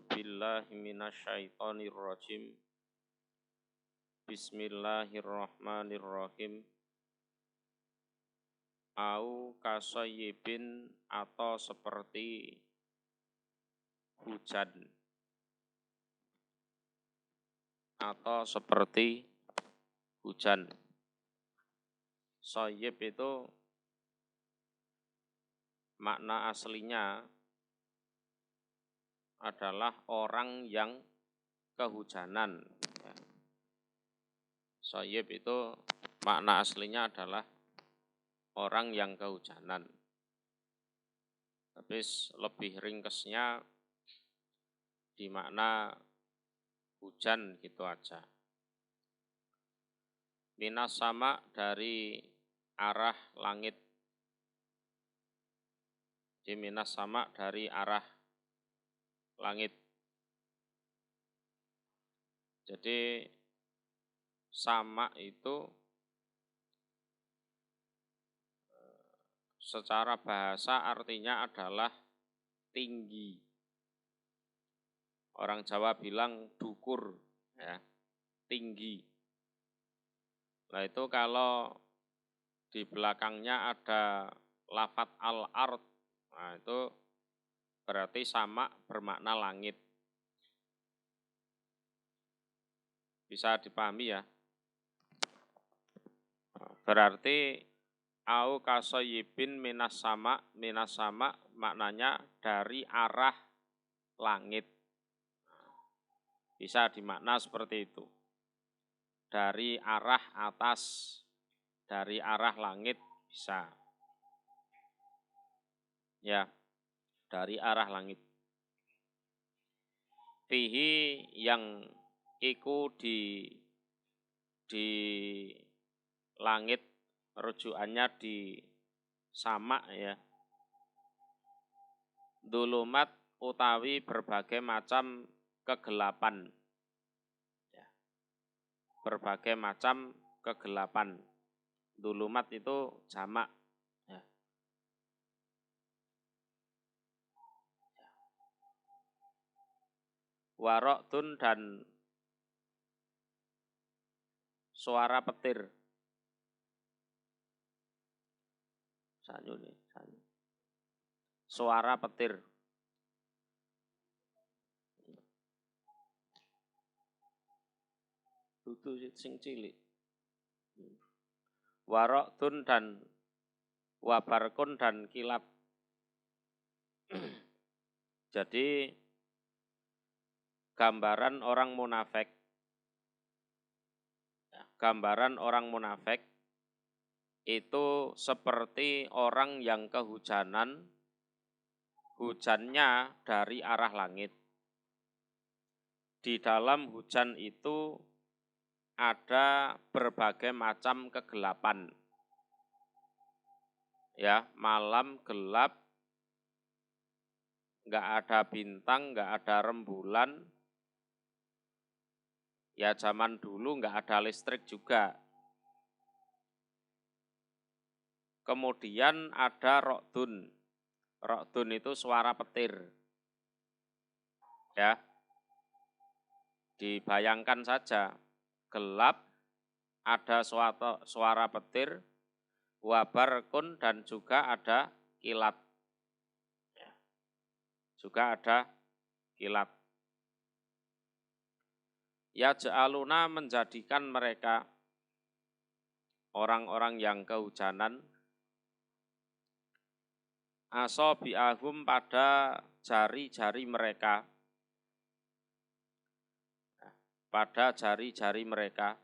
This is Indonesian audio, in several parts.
billahi minasyaitonir rajim. Bismillahirrahmanirrahim. Au kasayyibin atau seperti hujan. Atau seperti hujan. Sayyib itu makna aslinya adalah orang yang kehujanan. Sayyib itu makna aslinya adalah orang yang kehujanan. Tapi lebih ringkesnya di makna hujan gitu aja. Minas sama dari arah langit. Di minas sama dari arah langit. Jadi sama itu secara bahasa artinya adalah tinggi. Orang Jawa bilang dukur, ya, tinggi. Nah itu kalau di belakangnya ada lafat al-ard, nah itu berarti sama bermakna langit. Bisa dipahami ya? Berarti au kasoyibin minas sama maknanya dari arah langit. Bisa dimakna seperti itu. Dari arah atas, dari arah langit bisa. Ya, dari arah langit. Fihi yang iku di langit, rujukannya di sama ya. Dulumat utawi berbagai macam kegelapan. Ya. Berbagai macam kegelapan. Dulumat itu jamak. Ya. Waroktun dan suara petir. Suara petir. Dudu sing cilik. Waroktun dan wabarkun dan kilat. Jadi gambaran orang munafik. Gambaran orang munafik itu seperti orang yang kehujanan, hujannya dari arah langit. Di dalam hujan itu ada berbagai macam kegelapan. Ya, malam gelap, nggak ada bintang, nggak ada rembulan. Ya zaman dulu nggak ada listrik juga. Kemudian ada rokdun. Rokdun itu suara petir. Ya. Dibayangkan saja, gelap, ada suara petir, wabarkun dan juga ada kilat. Ya. Juga ada kilat. Ya ja'aluna menjadikan mereka orang-orang yang kehujanan asobi'ahum pada jari-jari mereka. Pada jari-jari mereka.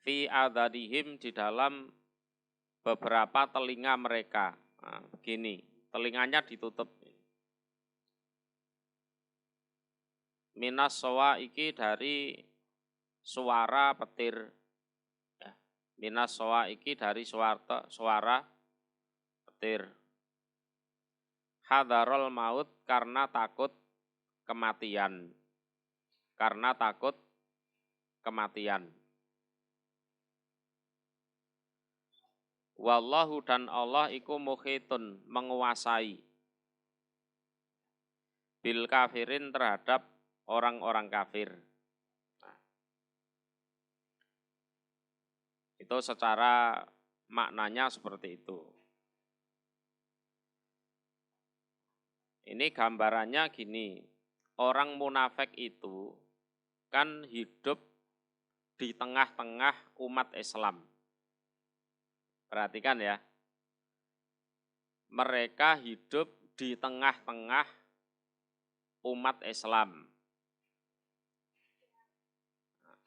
Fi adadihim di dalam beberapa telinga mereka. Nah, begini, telinganya ditutup. Minas soa iki dari suara petir. Ya. Minas soa iki dari suara petir. Hadarul maut karena takut kematian. Karena takut kematian. Wallahu dan Allah iku muhitun menguasai bil kafirin terhadap orang-orang kafir. Nah, itu secara maknanya seperti itu. Ini gambarannya gini, orang munafik itu kan hidup di tengah-tengah umat Islam. Perhatikan ya, mereka hidup di tengah-tengah umat Islam.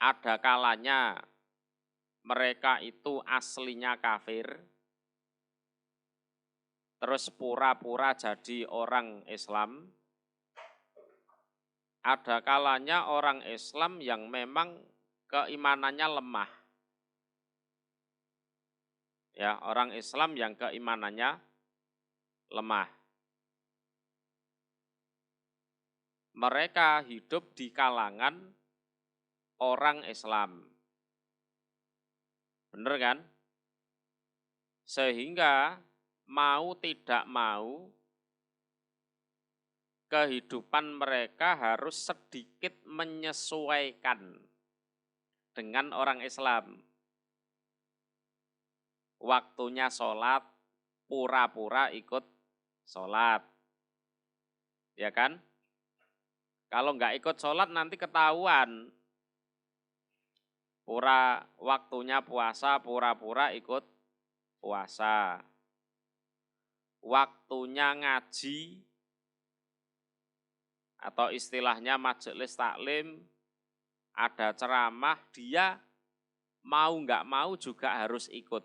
Ada kalanya mereka itu aslinya kafir, terus pura-pura jadi orang Islam. Ada kalanya orang Islam yang memang keimanannya lemah. Ya, orang Islam yang keimanannya lemah. Mereka hidup di kalangan orang Islam. Benar kan? Sehingga mau tidak mau kehidupan mereka harus sedikit menyesuaikan dengan orang Islam. Waktunya sholat, pura-pura ikut sholat. Ya kan? Kalau nggak ikut sholat nanti ketahuan. Waktunya puasa, pura-pura ikut puasa. Waktunya ngaji, atau istilahnya majelis taklim, ada ceramah, dia mau nggak mau juga harus ikut.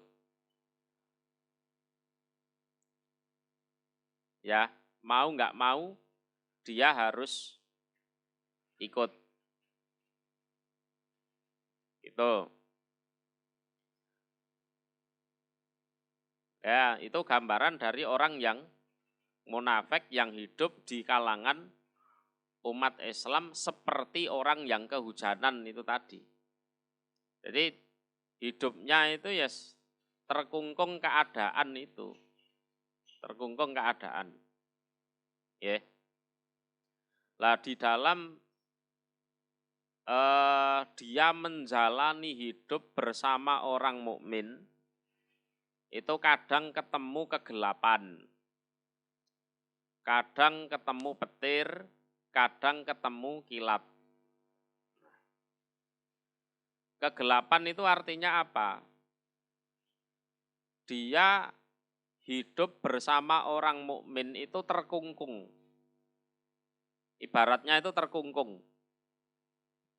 Ya, mau nggak mau dia harus ikut. Itu. Ya, itu gambaran dari orang yang munafik yang hidup di kalangan umat Islam seperti orang yang kehujanan itu tadi. Jadi hidupnya itu ya terkungkung keadaan itu. Terkungkung keadaan. Ya. Lah di dalam dia menjalani hidup bersama orang mukmin itu kadang ketemu kegelapan. Kadang ketemu petir, kadang ketemu kilat. Kegelapan itu artinya apa? Dia hidup bersama orang mukmin itu terkungkung. Ibaratnya itu terkungkung.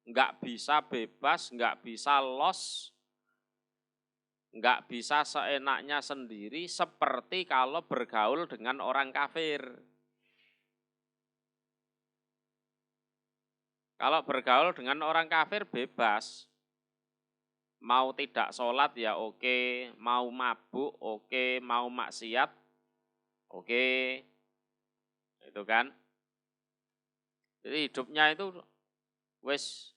Enggak bisa bebas, enggak bisa los, enggak bisa seenaknya sendiri seperti kalau bergaul dengan orang kafir. Kalau bergaul dengan orang kafir bebas. Mau tidak sholat ya oke, mau mabuk oke, mau maksiat oke, itu kan. Jadi hidupnya itu wis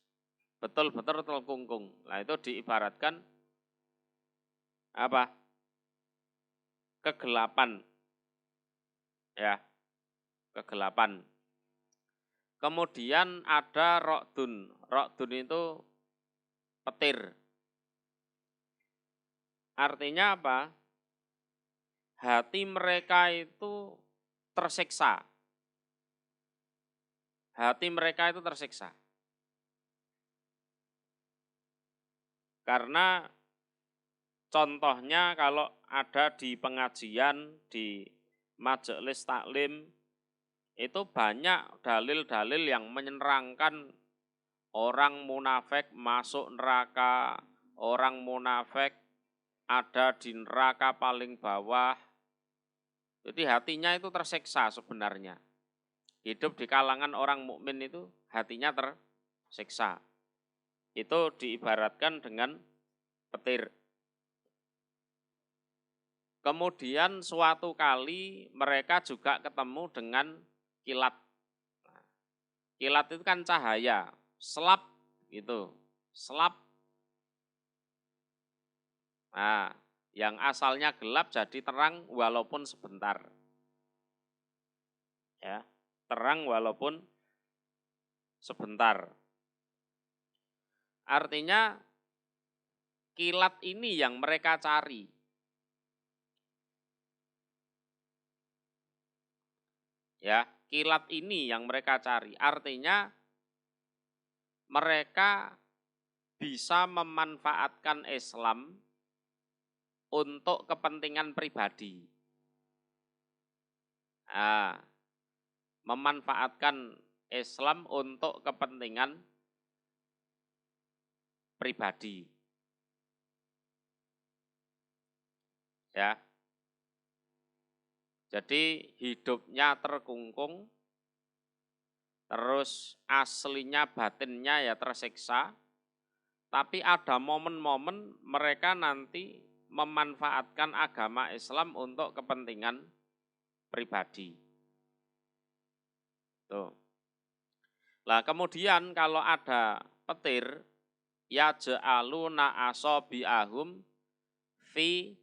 betul-betul terkungkung. Nah itu diibaratkan apa? Kegelapan, ya, kegelapan. Kemudian ada rokdun. Rokdun itu petir. Artinya apa? Hati mereka itu tersiksa. Hati mereka itu tersiksa. Karena contohnya kalau ada di pengajian, di majelis taklim, itu banyak dalil-dalil yang menerangkan orang munafik masuk neraka, orang munafik ada di neraka paling bawah. Jadi hatinya itu tersiksa sebenarnya. Hidup di kalangan orang mukmin itu hatinya tersiksa. Itu diibaratkan dengan petir. Kemudian suatu kali mereka juga ketemu dengan kilat. Kilat itu kan cahaya, selap gitu, selap. Nah, Yang asalnya gelap jadi terang walaupun sebentar. Ya, terang walaupun sebentar. Artinya kilat ini yang mereka cari. Ya, kilat ini yang mereka cari. Artinya mereka bisa memanfaatkan Islam untuk kepentingan pribadi. Nah, memanfaatkan Islam untuk kepentingan pribadi. Ya. Jadi hidupnya terkungkung, terus aslinya batinnya ya tersiksa, tapi ada momen-momen mereka nanti memanfaatkan agama Islam untuk kepentingan pribadi. Tuh. Lah kemudian kalau ada petir, ya ja'aluna asabi'ahum fi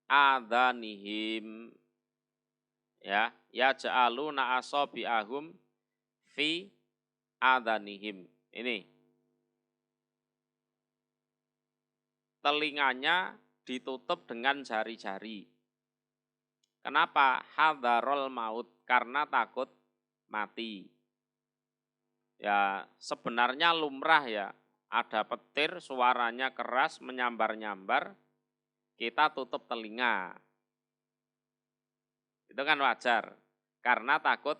adhanihim. Ya ja'aluna asabi'ahum fi adhanihim. Ini telinganya ditutup dengan jari-jari. Kenapa? Hadharul maut, karena takut mati. Ya sebenarnya lumrah ya, ada petir suaranya keras menyambar-nyambar, kita tutup telinga. Itu kan wajar, karena takut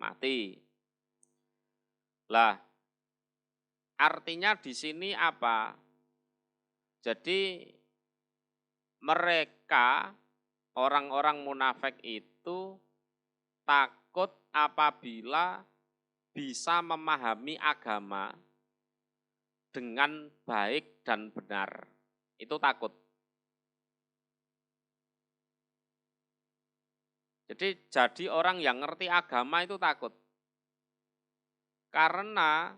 mati. Lah, artinya di sini apa? Jadi mereka, orang-orang munafik itu takut apabila bisa memahami agama dengan baik dan benar. Itu takut. Jadi orang yang ngerti agama itu takut. Karena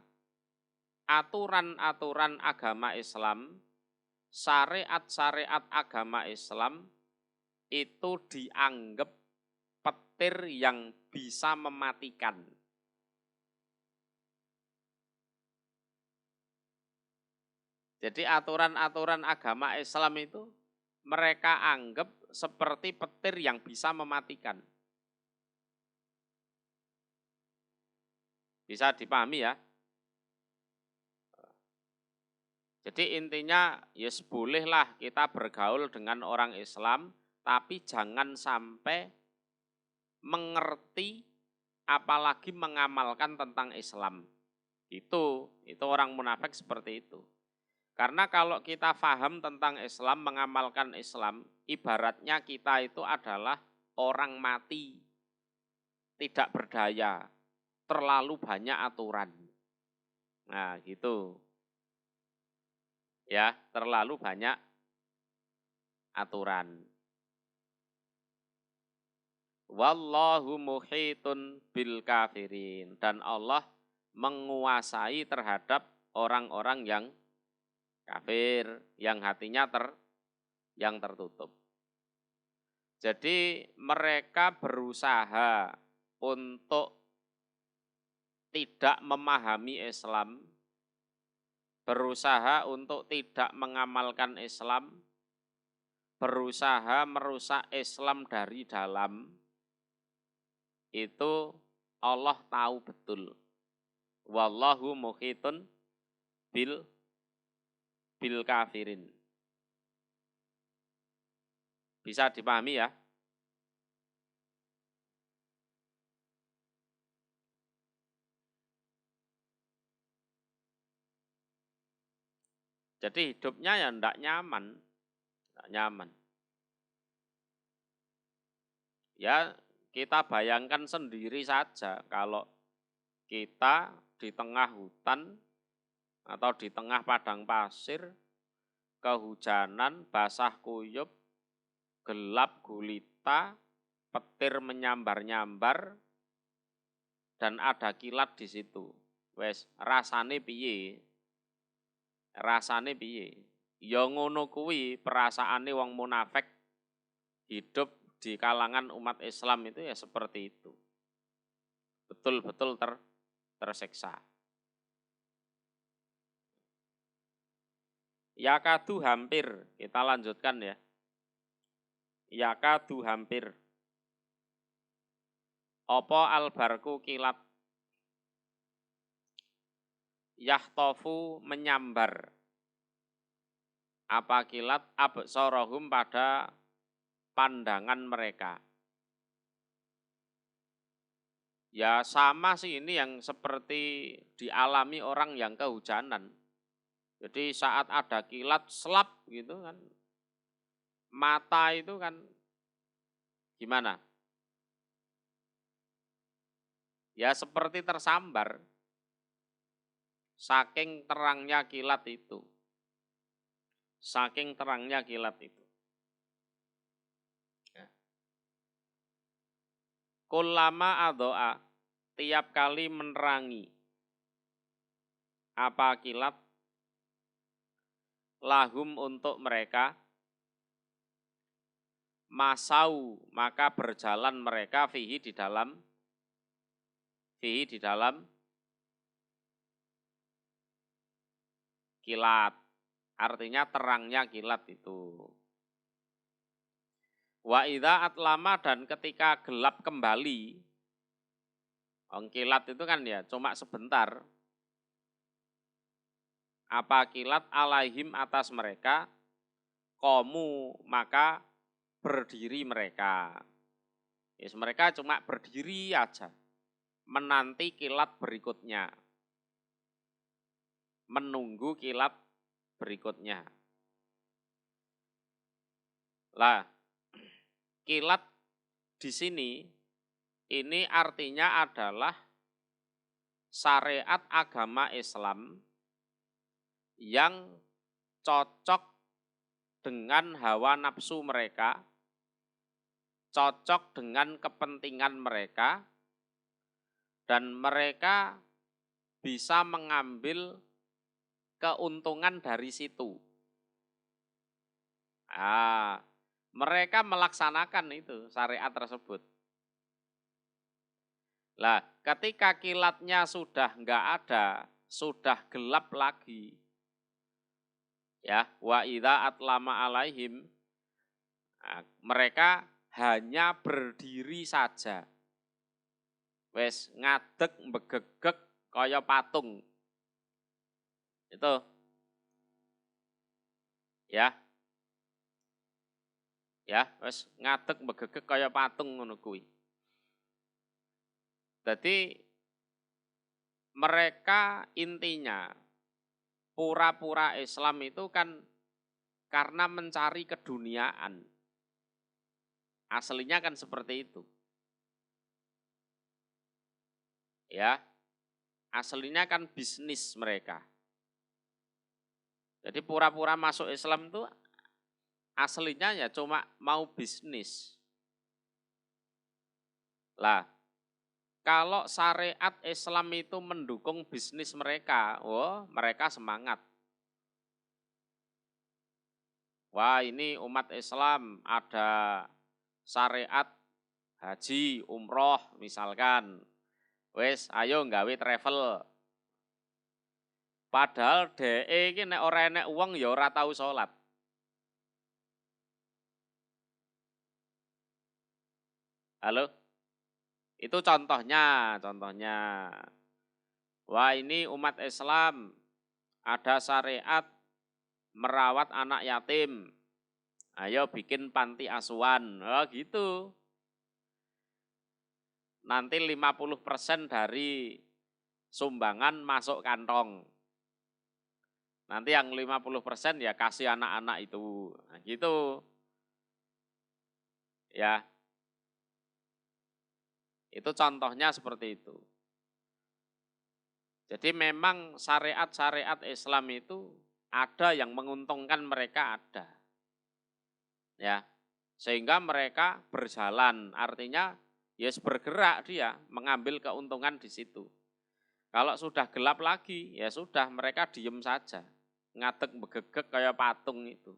aturan-aturan agama Islam, syariat-syariat agama Islam itu dianggap petir yang bisa mematikan. Jadi aturan-aturan agama Islam itu mereka anggap seperti petir yang bisa mematikan. Bisa dipahami ya? Jadi intinya yes bolehlah kita bergaul dengan orang Islam, tapi jangan sampai mengerti apalagi mengamalkan tentang Islam. Itu orang munafik seperti itu. Karena kalau kita paham tentang Islam, mengamalkan Islam, ibaratnya kita itu adalah orang mati, tidak berdaya, terlalu banyak aturan. Nah gitu. Ya, terlalu banyak aturan. Wallahu muhitun bil kafirin. Dan Allah menguasai terhadap orang-orang yang kafir, yang hatinya yang tertutup. Jadi mereka berusaha untuk tidak memahami Islam, berusaha untuk tidak mengamalkan Islam, berusaha merusak Islam dari dalam, itu Allah tahu betul. Wallahu muhitun bil kafirin. Bisa dipahami ya? Jadi hidupnya ya enggak nyaman. Enggak nyaman. Ya kita bayangkan sendiri saja kalau kita di tengah hutan atau di tengah padang pasir, kehujanan, basah kuyup, gelap gulita, petir menyambar-nyambar, dan ada kilat di situ. Wes rasane piye? Rasane piye? Ya ngono kuwi perasaane wong munafik hidup di kalangan umat Islam itu ya seperti itu. Betul-betul tersiksa. Yakadu hampir, kita lanjutkan ya. Yakadu hampir. Apa albarku kilat. Yahtofu menyambar. Apa kilat absorohum pada pandangan mereka. Ya sama sih ini yang seperti dialami orang yang kehujanan. Jadi saat ada kilat selap gitu kan. Mata itu kan gimana? Ya seperti tersambar. Saking terangnya kilat itu. Saking terangnya kilat itu. Ya. Kullama adoa, tiap kali menerangi. Apa kilat? Lahum untuk mereka. Masau, maka berjalan mereka fihi di dalam kilat. Artinya terangnya kilat itu. Wa idza atlama, dan ketika gelap kembali. Kilat itu kan ya cuma sebentar. Apa kilat alaihim atas mereka, komu maka berdiri mereka. Yes, mereka cuma berdiri aja. Menanti kilat berikutnya. Menunggu kilat berikutnya. Lah, kilat di sini ini artinya adalah syariat agama Islam yang cocok dengan hawa nafsu mereka, cocok dengan kepentingan mereka, dan mereka bisa mengambil keuntungan dari situ. Mereka melaksanakan itu syariat tersebut. Lah, ketika kilatnya sudah enggak ada, sudah gelap lagi. Ya, wa idza atlama alaihim, mereka hanya berdiri saja. Wes ngadeg mbegegek kaya patung. Itu. Ya. Ya, wes ngadeg mbegegek kaya patung ngono kuwi. Jadi mereka intinya pura-pura Islam itu kan karena mencari keduniaan. Aslinya kan seperti itu. Ya. Aslinya kan bisnis mereka. Jadi pura-pura masuk Islam itu aslinya ya cuma mau bisnis. Lah, kalau syariat Islam itu mendukung bisnis mereka, mereka semangat. Wah, ini umat Islam ada syariat haji, umroh misalkan. Wes, ayo nggawe travel. Padahal DE iki nek ora enek uang ya ora tau salat. Halo? Itu contohnya. Wah, ini umat Islam ada syariat merawat anak yatim. Ayo bikin panti asuhan. Gitu. Nanti 50% dari sumbangan masuk kantong. Nanti yang 50% ya kasih anak-anak itu. Nah, gitu. Ya. Itu contohnya seperti itu. Jadi memang syariat-syariat Islam itu ada yang menguntungkan mereka ada. Ya. Sehingga mereka berjalan, artinya yes bergerak dia mengambil keuntungan di situ. Kalau sudah gelap lagi, ya sudah mereka diem saja. ngadeg begegek kayak patung itu.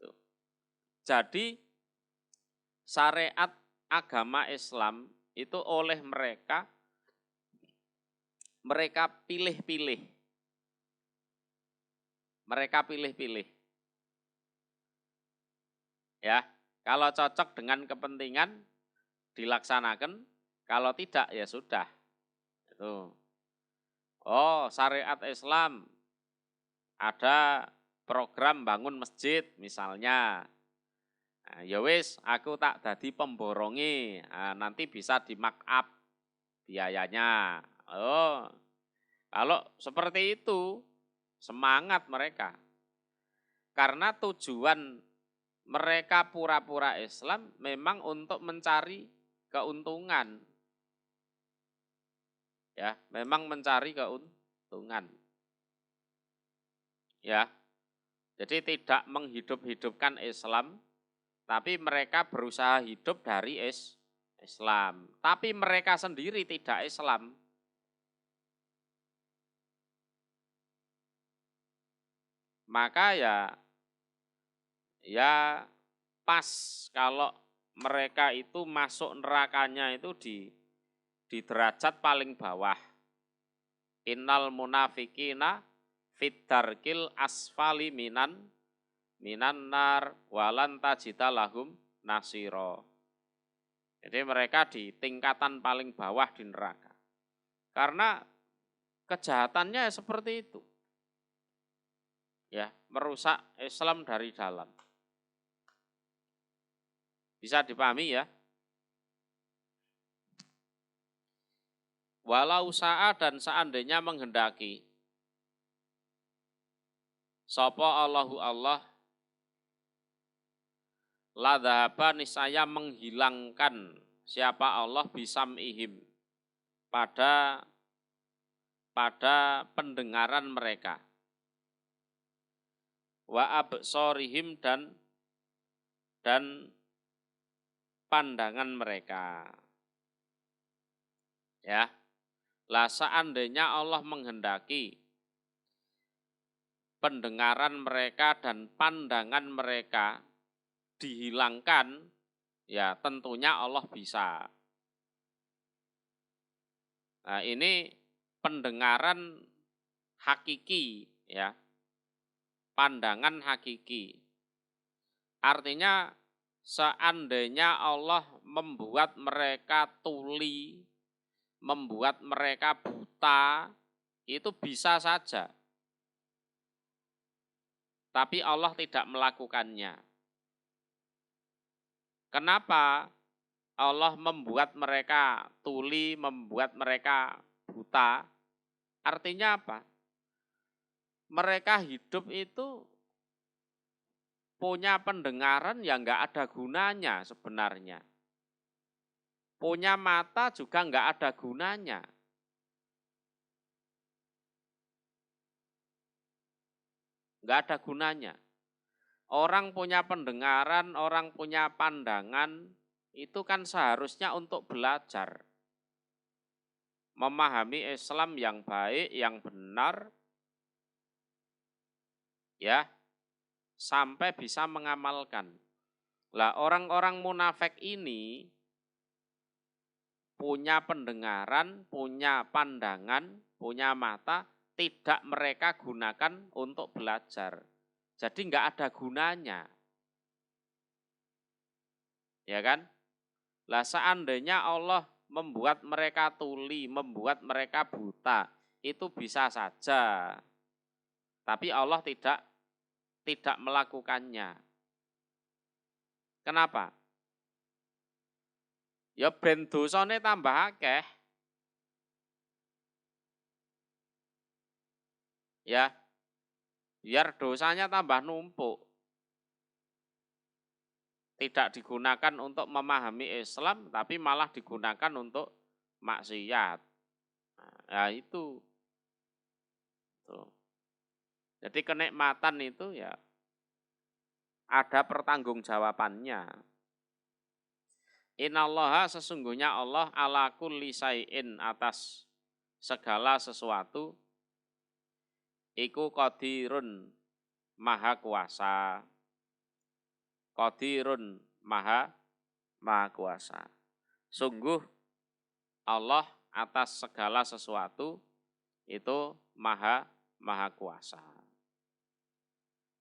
Tuh. Jadi syariat agama Islam itu oleh mereka pilih-pilih. Mereka pilih-pilih. Ya, kalau cocok dengan kepentingan dilaksanakan, kalau tidak ya sudah. Itu. Oh, syariat Islam ada program bangun masjid misalnya. Nah, ya wis, aku tak dadi pemborongi. Nah, nanti bisa di mark up biayanya. Oh, kalau seperti itu semangat mereka. Karena tujuan mereka pura-pura Islam memang untuk mencari keuntungan. Ya, memang mencari keuntungan. Ya. Jadi tidak menghidup-hidupkan Islam, tapi mereka berusaha hidup dari Islam. Tapi mereka sendiri tidak Islam. Maka ya pas kalau mereka itu masuk nerakanya itu di derajat paling bawah. Innal munafikina fit darkil asfali minan nar walan tajida lahum nasiro. Jadi mereka di tingkatan paling bawah di neraka. Karena kejahatannya seperti itu. Ya, merusak Islam dari dalam. Bisa dipahami ya? Walau sa'a dan seandainya menghendaki sapa Allahu Allah la dhahaba niscaya menghilangkan siapa Allah bisam'ihim pada pendengaran mereka wa absorihim dan pandangan mereka. Ya. Lah seandainya Allah menghendaki pendengaran mereka dan pandangan mereka dihilangkan, ya tentunya Allah bisa. Nah, ini pendengaran hakiki, ya. Pandangan hakiki. Artinya seandainya Allah membuat mereka tuli, membuat mereka buta, itu bisa saja. Tapi Allah tidak melakukannya. Kenapa Allah membuat mereka tuli, membuat mereka buta? Artinya apa? Mereka hidup itu punya pendengaran yang enggak ada gunanya sebenarnya. Punya mata juga enggak ada gunanya. Enggak ada gunanya. Orang punya pendengaran, orang punya pandangan, itu kan seharusnya untuk belajar. Memahami Islam yang baik, yang benar, ya, sampai bisa mengamalkan. Lah orang-orang munafik ini punya pendengaran, punya pandangan, punya mata, tidak mereka gunakan untuk belajar. Jadi enggak ada gunanya. Ya kan? Lah seandainya Allah membuat mereka tuli, membuat mereka buta, itu bisa saja. Tapi Allah tidak melakukannya. Kenapa? Ya ben dosane tambah akeh. Ya. Biar dosanya tambah numpuk. Tidak digunakan untuk memahami Islam, tapi malah digunakan untuk maksiat. Nah, itu. Tuh. Jadi kenikmatan itu ya ada pertanggungjawabannya. Innallaha sesungguhnya Allah ala kulli syai'in atas segala sesuatu iku qadirun maha kuasa. Qadirun maha kuasa. Sungguh Allah atas segala sesuatu itu maha kuasa.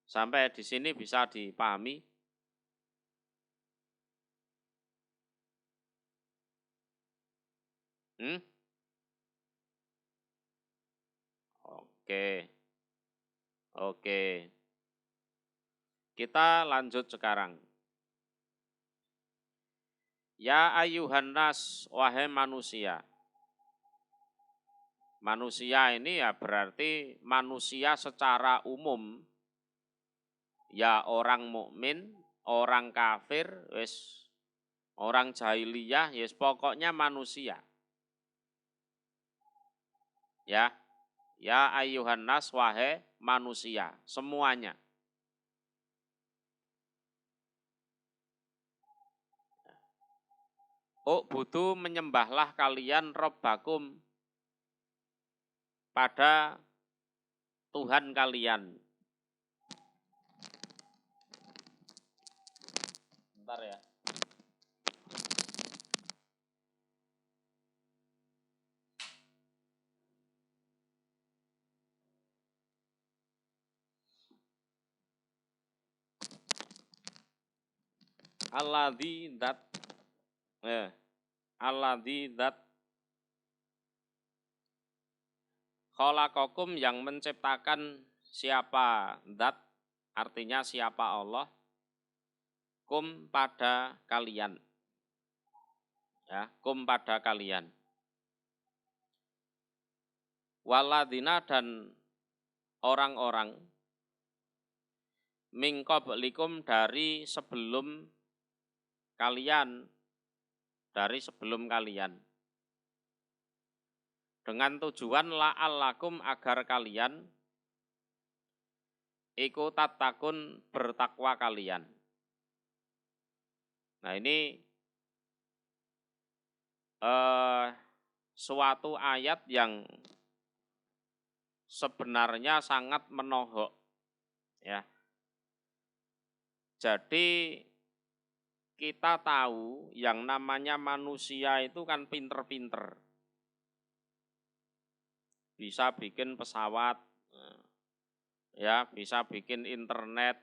Sampai di sini bisa dipahami? Oke. Kita lanjut sekarang. Ya ayuhan nas, wahai manusia. Manusia ini ya berarti manusia secara umum. Ya orang mukmin, orang kafir, orang jahiliyah, pokoknya manusia. Ya ayuhan nas, wahai manusia, semuanya. Budu menyembahlah kalian Rabbakum pada Tuhan kalian. Bentar ya. Alladzi dat khalaqakum yang menciptakan siapa dat, artinya siapa Allah, kum pada kalian. Ya, kum pada kalian. Waladina dan orang-orang min qablikum dari sebelum kalian, dengan tujuan la'allakum agar kalian iku tatakun bertakwa kalian. Nah ini suatu ayat yang sebenarnya sangat menohok, ya. Jadi kita tahu yang namanya manusia itu kan pinter-pinter. Bisa bikin pesawat, ya, bisa bikin internet,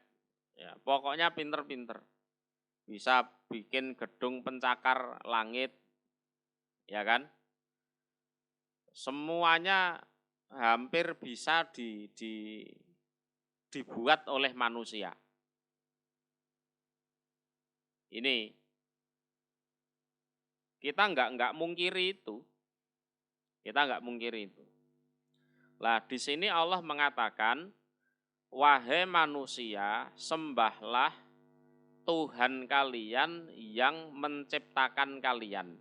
ya, pokoknya pinter-pinter. Bisa bikin gedung pencakar langit, ya kan? Semuanya hampir bisa dibuat oleh manusia. Ini kita nggak mungkiri itu. Lah di sini Allah mengatakan, wahai manusia, sembahlah Tuhan kalian yang menciptakan kalian.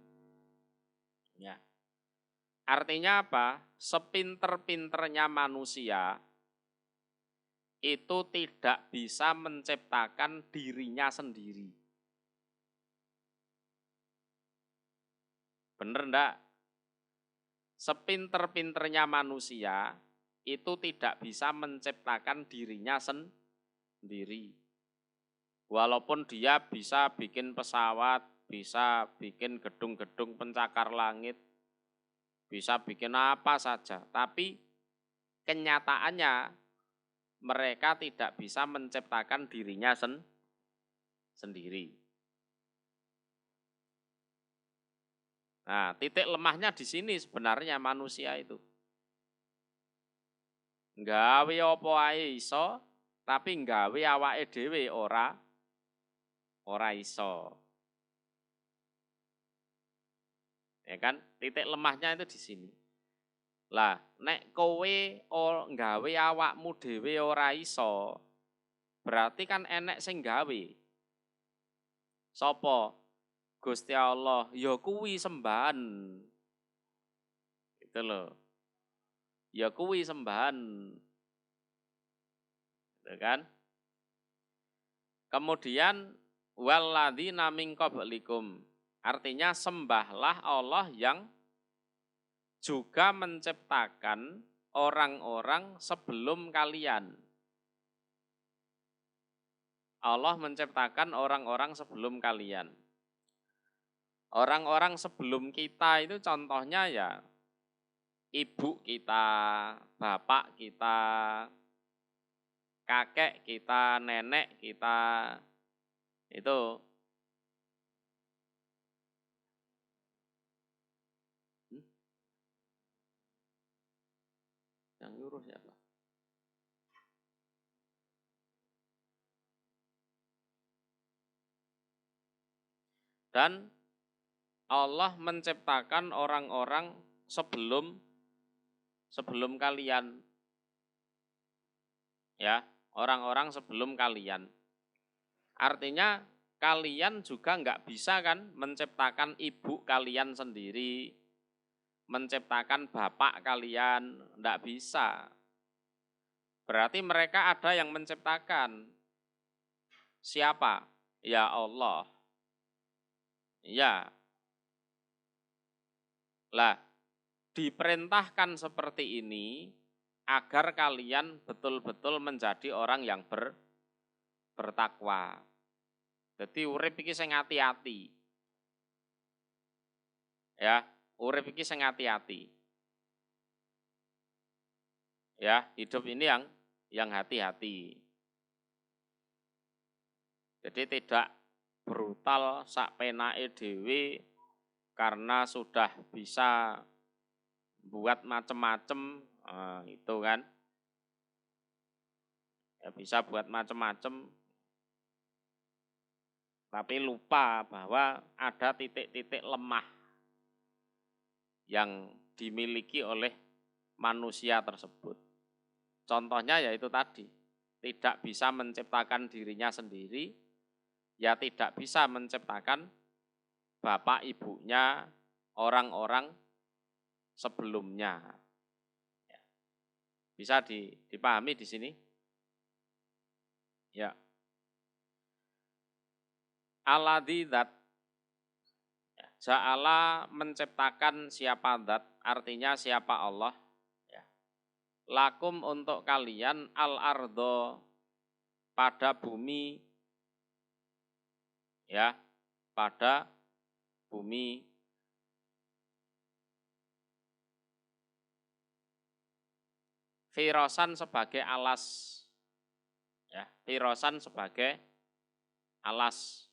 Ya. Artinya apa? Sepinter-pinternya manusia itu tidak bisa menciptakan dirinya sendiri. Bener enggak? Sepinter-pinternya manusia itu tidak bisa menciptakan dirinya sendiri. Walaupun dia bisa bikin pesawat, bisa bikin gedung-gedung pencakar langit, bisa bikin apa saja, tapi kenyataannya mereka tidak bisa menciptakan dirinya sendiri. Nah, titik lemahnya di sini sebenarnya manusia itu. Nggawe apa ae iso, tapi nggawe awake dhewe ora iso. Ya kan? Titik lemahnya itu di sini. Lah, nek kowe nggawe awakmu dhewe ora iso, berarti kan enek sing gawe. Sopo? Gusti Allah, ya kuwi sembahan. Gitu loh. Ya kuwi sembahan. Gitu kan? Kemudian walladzina min qablikum. Artinya sembahlah Allah yang juga menciptakan orang-orang sebelum kalian. Allah menciptakan orang-orang sebelum kalian. Orang-orang sebelum kita itu contohnya ya ibu kita, bapak kita, kakek kita, nenek kita, itu. Yang nyuruh siapa? Dan Allah menciptakan orang-orang sebelum kalian. Ya, orang-orang sebelum kalian. Artinya kalian juga nggak bisa kan menciptakan ibu kalian sendiri, menciptakan bapak kalian, nggak bisa. Berarti mereka ada yang menciptakan. Siapa? Ya Allah. Ya. Lah, diperintahkan seperti ini agar kalian betul-betul menjadi orang yang bertakwa. Jadi urip iki sing hati-hati. Ya, urip iki sing hati-hati. Ya, hidup ini yang hati-hati. Jadi tidak brutal sak penake dhewe karena sudah bisa buat macem-macem, itu kan. Ya bisa buat macem-macem, tapi lupa bahwa ada titik-titik lemah yang dimiliki oleh manusia tersebut. Contohnya yaitu tadi, tidak bisa menciptakan dirinya sendiri, ya tidak bisa menciptakan bapak ibunya, orang-orang sebelumnya. Bisa dipahami di sini? Ya. Alladzi dzat. Ja'ala menciptakan siapa zat, artinya siapa Allah. Ya. Lakum untuk kalian al-ardo pada bumi, ya, pada bumi. Firosan sebagai alas, ya, firosan sebagai alas.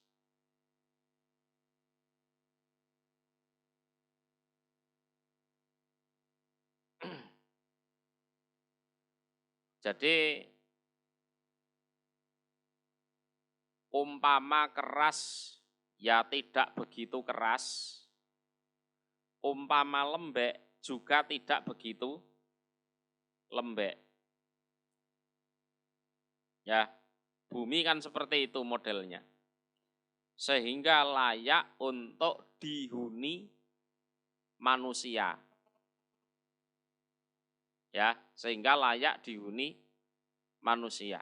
Jadi umpama keras ya tidak begitu keras, umpama lembek juga tidak begitu lembek. Ya, bumi kan seperti itu modelnya. Sehingga layak untuk dihuni manusia. Ya, sehingga layak dihuni manusia.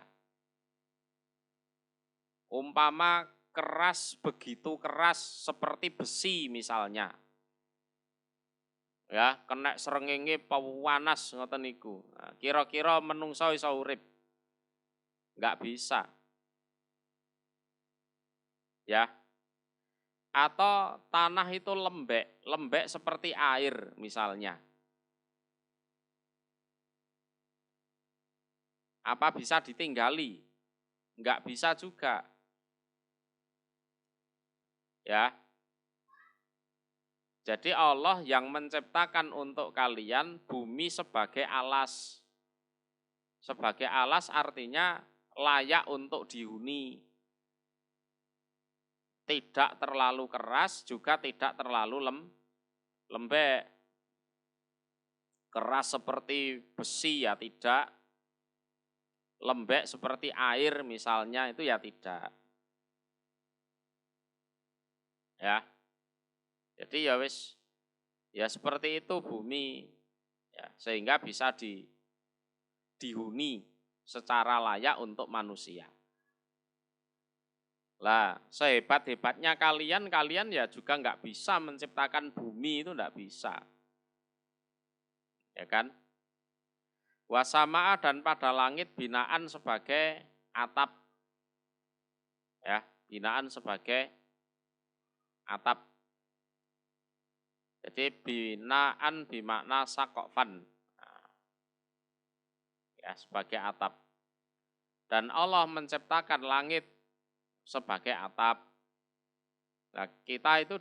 Umpama keras, begitu keras seperti besi misalnya. Ya, kena srengenge pawanas ngoten niku. Nah, kira-kira menungso iso urip. Enggak bisa. Ya. Atau tanah itu lembek seperti air misalnya. Apa bisa ditinggali? Enggak bisa juga. Ya. Jadi Allah yang menciptakan untuk kalian bumi sebagai alas. Sebagai alas artinya layak untuk dihuni. Tidak terlalu keras, juga tidak terlalu lembek. Keras seperti besi ya tidak. Lembek seperti air misalnya itu ya tidak. Ya. Jadi ya wis, ya seperti itu bumi, ya, sehingga bisa dihuni secara layak untuk manusia. Lah, sehebat-hebatnya kalian ya juga nggak bisa menciptakan bumi, itu nggak bisa. Ya kan? Wasama'a dan pada langit binaan sebagai atap. Ya, binaan sebagai atap. Jadi binaan bimakna sakofan. Ya, sebagai atap. Dan Allah menciptakan langit sebagai atap. Nah, kita itu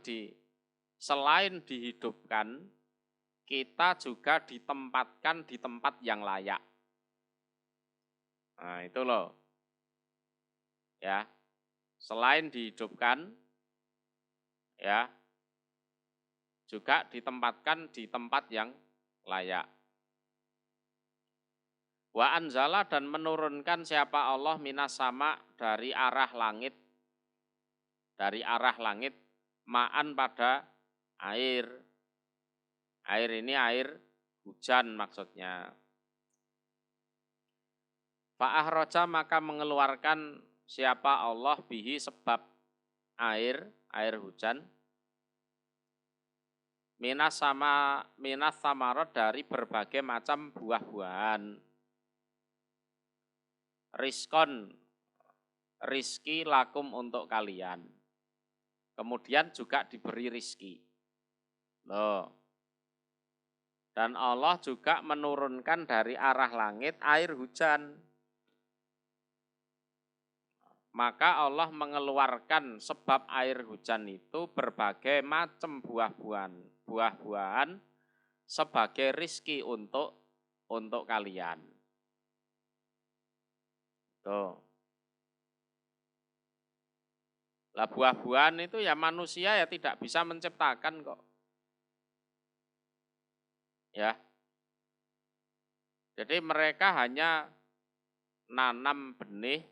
selain dihidupkan, kita juga ditempatkan di tempat yang layak. Nah, itu loh. Ya. Selain dihidupkan, ya, juga ditempatkan di tempat yang layak. Wa anzala dan menurunkan siapa Allah minas sama dari arah langit. Dari arah langit ma'an pada air. Air ini air hujan maksudnya. Fa'ahroja maka mengeluarkan siapa Allah bihi sebab air hujan. Minas samarot dari berbagai macam buah-buahan. Rizkon, rizki lakum untuk kalian. Kemudian juga diberi rizki. Loh. Dan Allah juga menurunkan dari arah langit air hujan. Maka Allah mengeluarkan sebab air hujan itu berbagai macam buah-buahan sebagai rizki untuk kalian. Tuh. Lah buah-buahan itu ya manusia ya tidak bisa menciptakan kok. Ya. Jadi mereka hanya nanam benih,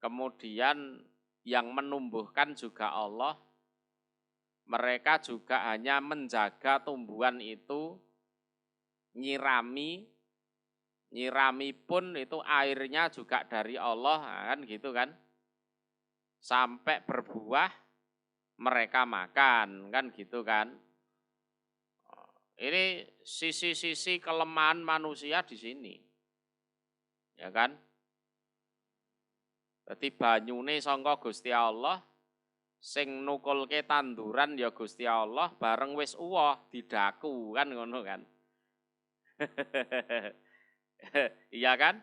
kemudian yang menumbuhkan juga Allah. Mereka juga hanya menjaga tumbuhan itu, nyirami pun itu airnya juga dari Allah, kan gitu kan. Sampai berbuah mereka makan, kan gitu kan. Ini sisi-sisi kelemahan manusia di sini. Ya kan? Dadi banyune sangka Gusti Allah, sing nukulke tanduran ya Gusti Allah, bareng wis uwoh didaku kan ngono kan. Iya kan?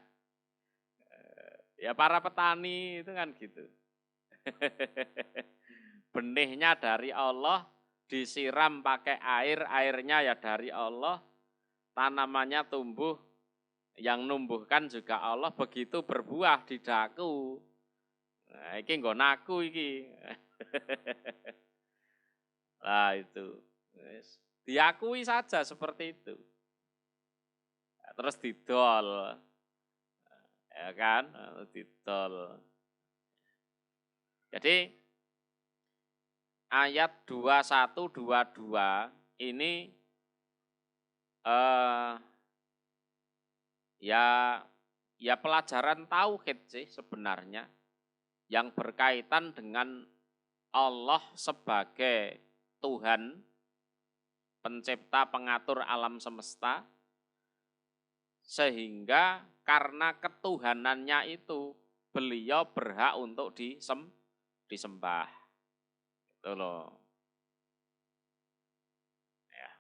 Ya para petani itu kan gitu. Benihnya dari Allah, disiram pakai air, airnya ya dari Allah, tanamannya tumbuh, yang numbuhkan juga Allah, begitu berbuah didaku. Nah, iki nggo naku iki. Nah, itu. Diakui saja seperti itu. Terus didol. Ya kan? Didol. Jadi ayat 21-22 ini ya pelajaran tauhid sih sebenarnya yang berkaitan dengan Allah sebagai Tuhan, pencipta pengatur alam semesta, sehingga karena ketuhanannya itu beliau berhak untuk disembah. Itu loh. Ya.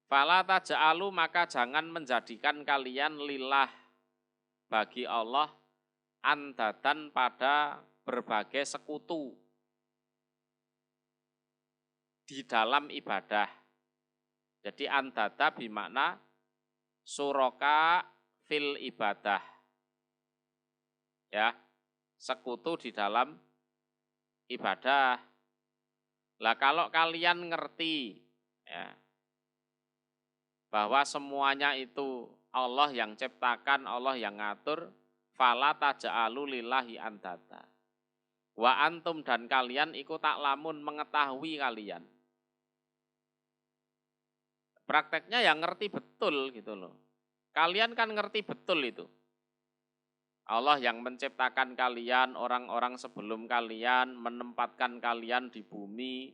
Fala taj'alu maka jangan menjadikan kalian lillah bagi Allah andatan pada berbagai sekutu di dalam ibadah. Jadi andata bimakna suraka fil ibadah. Ya, sekutu di dalam ibadah. Lah kalau kalian ngerti ya, bahwa semuanya itu Allah yang ciptakan, Allah yang ngatur, fala taj'alu lillahi andata. Wa antum dan kalian ikut taklamun mengetahui kalian. Prakteknya yang ngerti betul gitu loh. Kalian kan ngerti betul itu. Allah yang menciptakan kalian, orang-orang sebelum kalian, menempatkan kalian di bumi,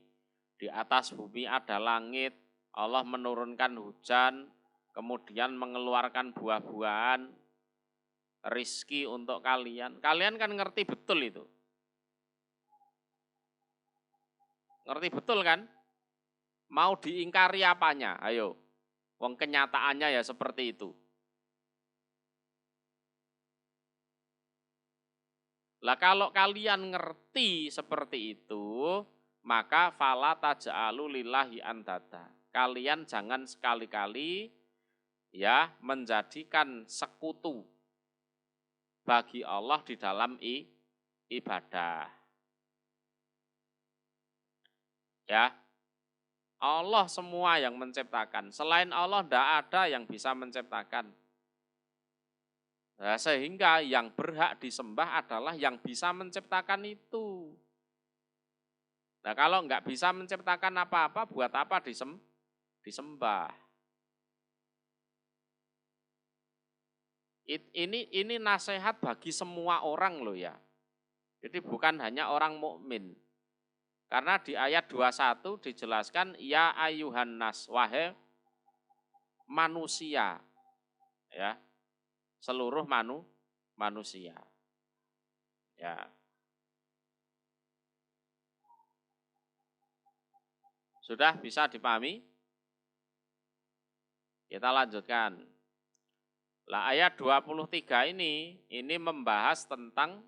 di atas bumi ada langit, Allah menurunkan hujan, kemudian mengeluarkan buah-buahan, rizki untuk kalian. Kalian kan ngerti betul itu. Ngerti betul kan? Mau diingkari apanya? Ayo. Wong kenyataannya ya seperti itu. Lah kalau kalian ngerti seperti itu, maka fala taj'alu lillahi andada. Kalian jangan sekali-kali ya menjadikan sekutu bagi Allah di dalam ibadah. Ya. Allah semua yang menciptakan. Selain Allah tidak ada yang bisa menciptakan. Nah, sehingga yang berhak disembah adalah yang bisa menciptakan itu. Nah kalau nggak bisa menciptakan apa-apa, buat apa disembah? Ini nasihat bagi semua orang loh ya. Jadi bukan hanya orang mukmin. Karena di ayat 21 dijelaskan ya ayuhan nas, wahai manusia. Ya. Seluruh manusia. Ya. Sudah bisa dipahami? Kita lanjutkan. Lah ayat 23 ini membahas tentang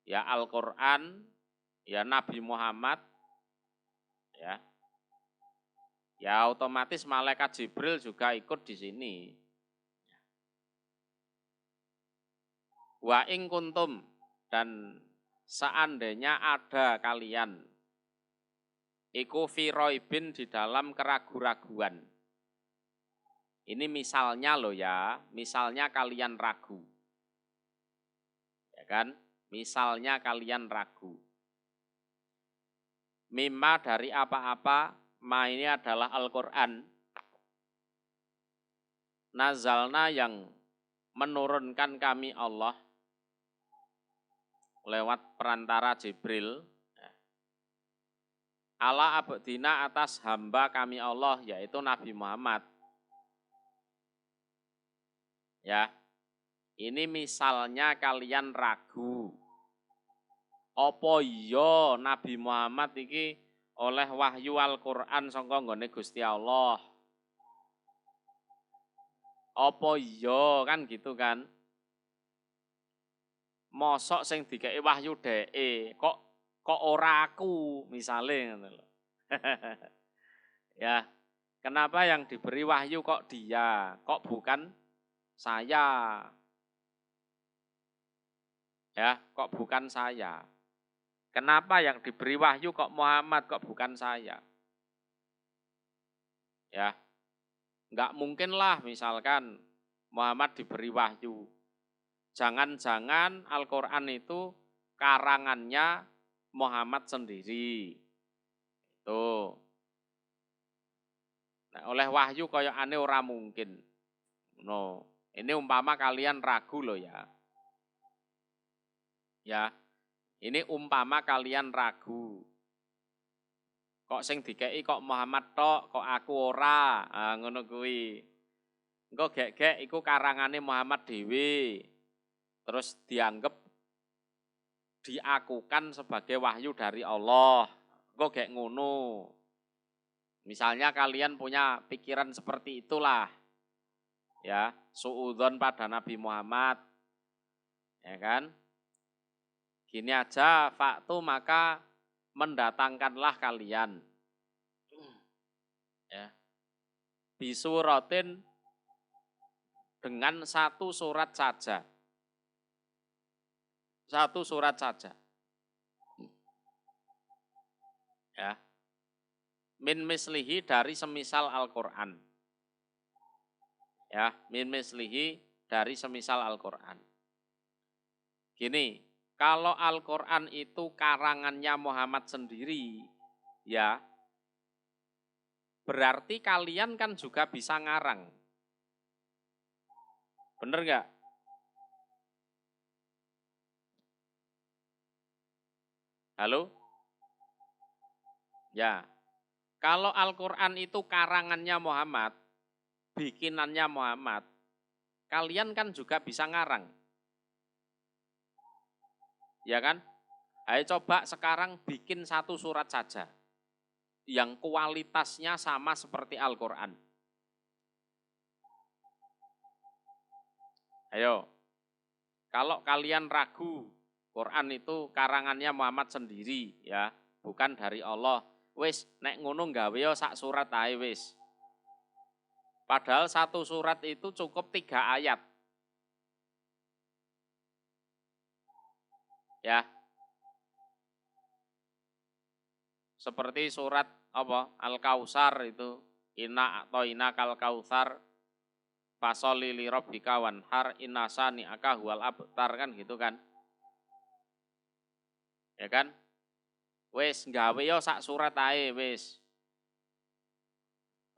ya Al-Qur'an, ya Nabi Muhammad, ya. Ya otomatis malaikat Jibril juga ikut di sini. Wa ing kuntum, dan seandainya ada kalian iku fi raibin di dalam keraguan-raguan. Ini misalnya loh ya, misalnya kalian ragu. Ya kan? Misalnya kalian ragu. Mimma dari apa-apa, ma ini adalah Al-Qur'an. Nazalna yang menurunkan kami Allah lewat perantara Jibril. Ala abdina atas hamba kami Allah, yaitu Nabi Muhammad. Ya, ini misalnya kalian ragu. Apa iya Nabi Muhammad iki oleh wahyu Al-Qur'an saka nggone Gusti Allah? Apa iya kan gitu kan? Mosok sing dikeki wahyu dheke kok ora aku misale ngono lho. Ya, kenapa yang diberi wahyu kok dia, kok bukan saya? Ya, kok bukan saya? Kenapa yang diberi wahyu kok Muhammad, kok bukan saya? Ya, enggak mungkin lah misalkan Muhammad diberi wahyu. Jangan-jangan Al-Qur'an itu karangannya Muhammad sendiri. Itu. Nah, oleh wahyu kaya ane ora mungkin. No. Ini umpama kalian ragu loh ya. Ya. Ini umpama kalian ragu. Kok sing dikeki kok Muhammad tok, kok aku ora. Ah, ngono kuwi. Engko gek-gek iku karangane Muhammad dhewe. Terus dianggap diakukan sebagai wahyu dari Allah. Engko gek ngono. Misalnya kalian punya pikiran seperti itulah. Ya, suudzon pada Nabi Muhammad. Ya kan? Gini aja, faktu maka mendatangkanlah kalian. Ya. Bisuratin dengan satu surat saja. Satu surat saja. Ya. Min mislihi dari semisal Al-Qur'an. Ya, min mislihi dari semisal Al-Qur'an. Gini, kalau Al-Qur'an itu karangannya Muhammad sendiri, ya, berarti kalian kan juga bisa ngarang. Bener nggak? Halo? Ya, kalau Al-Qur'an itu karangannya Muhammad, bikinannya Muhammad, kalian kan juga bisa ngarang. Ya kan? Ayo coba sekarang bikin satu surat saja yang kualitasnya sama seperti Al-Quran. Ayo, kalau kalian ragu, Quran itu karangannya Muhammad sendiri ya, bukan dari Allah. Wis, nek ngono gawe yo sak surat ae wis. Padahal satu surat itu cukup 3 ayat. Ya. Seperti surat apa? Al-Kautsar itu, Inna atau Inna kal Kautsar fasholli li rabbika wanhar innasani aka huwal abtar kan gitu kan. Ya kan? Wis gawe yo sak surat ae wis.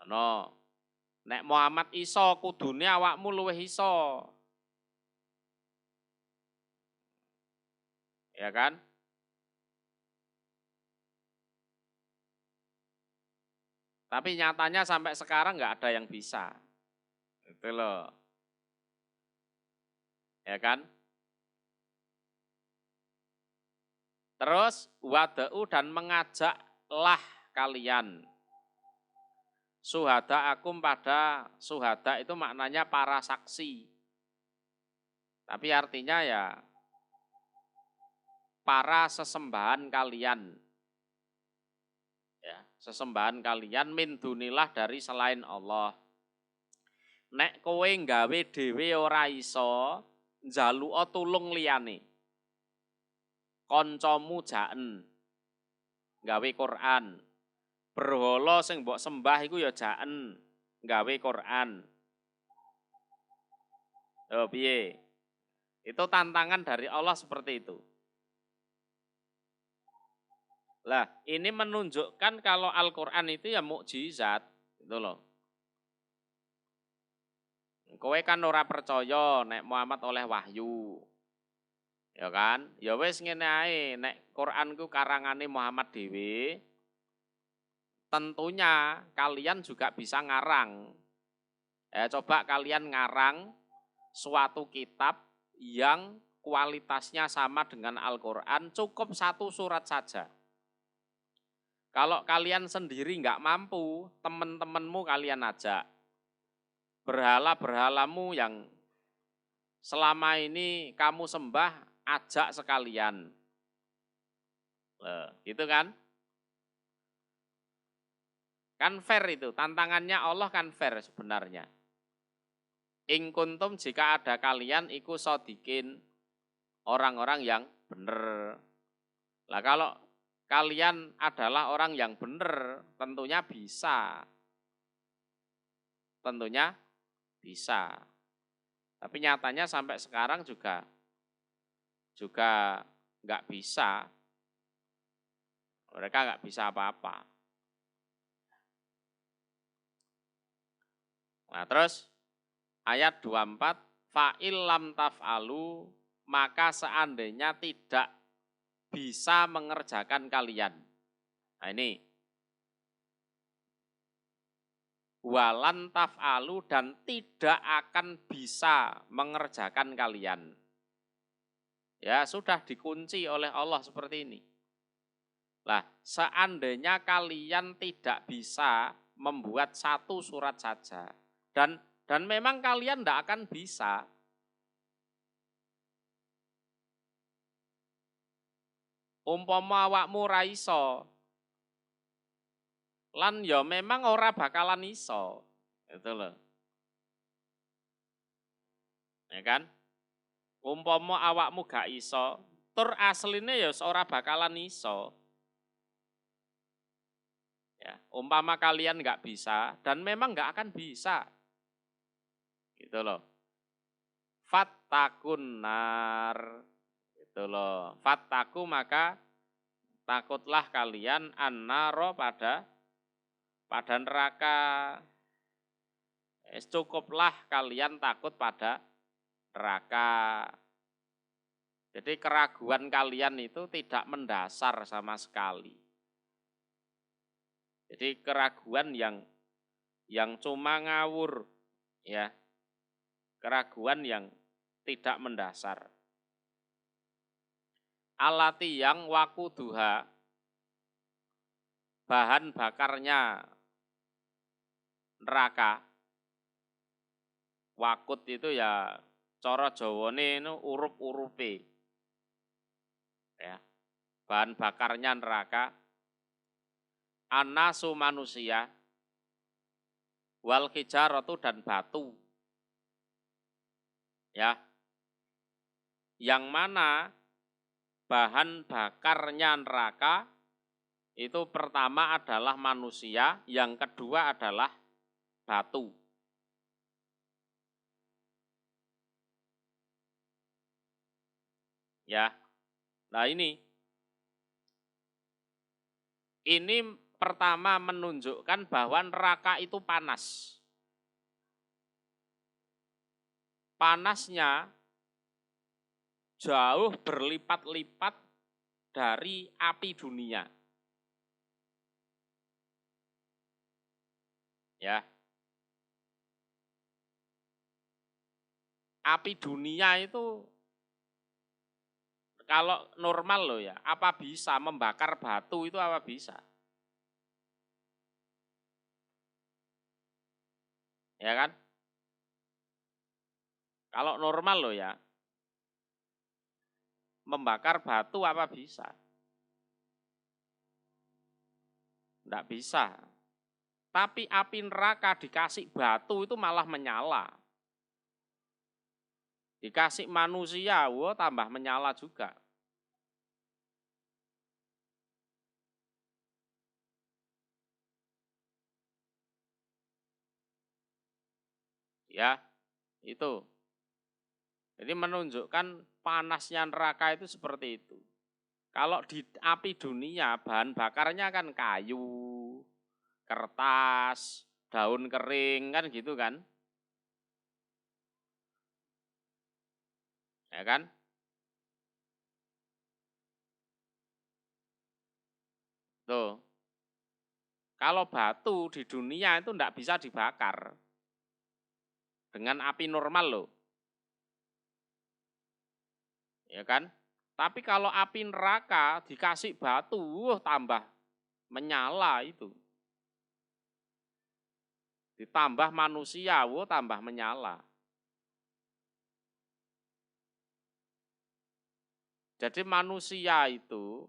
Ono. Nek Muhammad iso kudune awakmu luwih iso. Ya kan? Tapi nyatanya sampai sekarang nggak ada yang bisa. Itu loh. Ya kan? Terus wada'u dan mengajaklah kalian. Suhada akum pada suhada itu maknanya para saksi. Tapi artinya ya para sesembahan kalian. Ya, sesembahan kalian min dunilah dari selain Allah. Nek kowe nggawe dhewe ora iso, njaluka tulung liyane. Kancamu jaen gawe Quran. Berhala sing mbok sembah iku ya jaen gawe Quran. Oh piye? Itu tantangan dari Allah seperti itu. Lah, ini menunjukkan kalau Al-Qur'an itu ya mukjizat, gitu loh. Kowe kan ora percaya nek Muhammad oleh wahyu. Ya kan? Ya wis ngene ae, nek Quran ku karangane Muhammad dhewe, tentunya kalian juga bisa ngarang. Coba kalian ngarang suatu kitab yang kualitasnya sama dengan Al-Quran, cukup satu surat saja. Kalau kalian sendiri nggak mampu, teman-temanmu kalian ajak. Berhala-berhalamu yang selama ini kamu sembah, ajak sekalian. Gitu kan? Kan fair itu, tantangannya Allah kan fair sebenarnya. In kuntum jika ada kalian iku sodikin, orang-orang yang benar. Lah kalau kalian adalah orang yang benar, tentunya bisa. Tentunya bisa. Tapi nyatanya sampai sekarang juga nggak bisa. Mereka nggak bisa apa-apa. Nah terus ayat 24, fa'il lam taf'alu, maka seandainya tidak bisa mengerjakan kalian. Nah ini. Walan taf'alu dan tidak akan bisa mengerjakan kalian. Ya sudah dikunci oleh Allah seperti ini. Lah seandainya kalian tidak bisa membuat satu surat saja. Dan memang kalian tidak akan bisa. Umpama awakmu ra iso, lan ya memang ora bakalan iso. Itu loh. Ya kan? Umpama awakmu gak iso, tur asline ya ora bakalan iso. Ya, umpama kalian gak bisa dan memang gak akan bisa. Gitu loh. Fattakun nar. Gitu loh. Fattaku maka takutlah kalian annaro pada neraka. Cukuplah kalian takut pada neraka. Jadi keraguan kalian itu tidak mendasar sama sekali. Jadi keraguan yang cuma ngawur, Ya, keraguan yang tidak mendasar. Alati yang wakuduha, bahan bakarnya neraka. Wakut itu ya cara Jawane itu urup-urupe. Ya, bahan bakarnya neraka. Anasu manusia, wal hijaratu dan batu. Ya, yang mana bahan bakarnya neraka itu pertama adalah manusia, yang kedua adalah batu. Ya, nah ini pertama menunjukkan bahwa neraka itu panas. Panasnya jauh berlipat-lipat dari api dunia. Ya. Api dunia itu kalau normal loh ya, apa bisa membakar batu itu apa bisa? Ya kan? Kalau normal loh ya, membakar batu apa bisa? Enggak bisa. Tapi api neraka dikasih batu itu malah menyala. Dikasih manusia, wah tambah menyala juga. Ya, itu. Jadi menunjukkan panasnya neraka itu seperti itu. Kalau di api dunia bahan bakarnya kan kayu, kertas, daun kering kan gitu kan. Ya kan? Tuh. Kalau batu di dunia itu enggak bisa dibakar dengan api normal loh. Ya kan? Tapi kalau api neraka dikasih batu, tambah menyala itu. Ditambah manusia, tambah menyala. Jadi manusia itu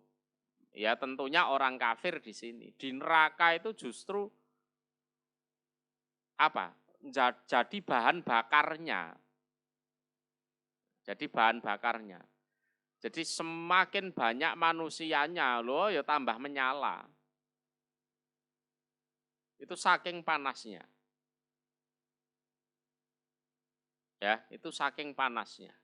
ya tentunya orang kafir di sini. Di neraka itu justru apa? Jadi bahan bakarnya. Jadi bahan bakarnya. Jadi semakin banyak manusianya loh ya tambah menyala. Itu saking panasnya. Ya, itu saking panasnya.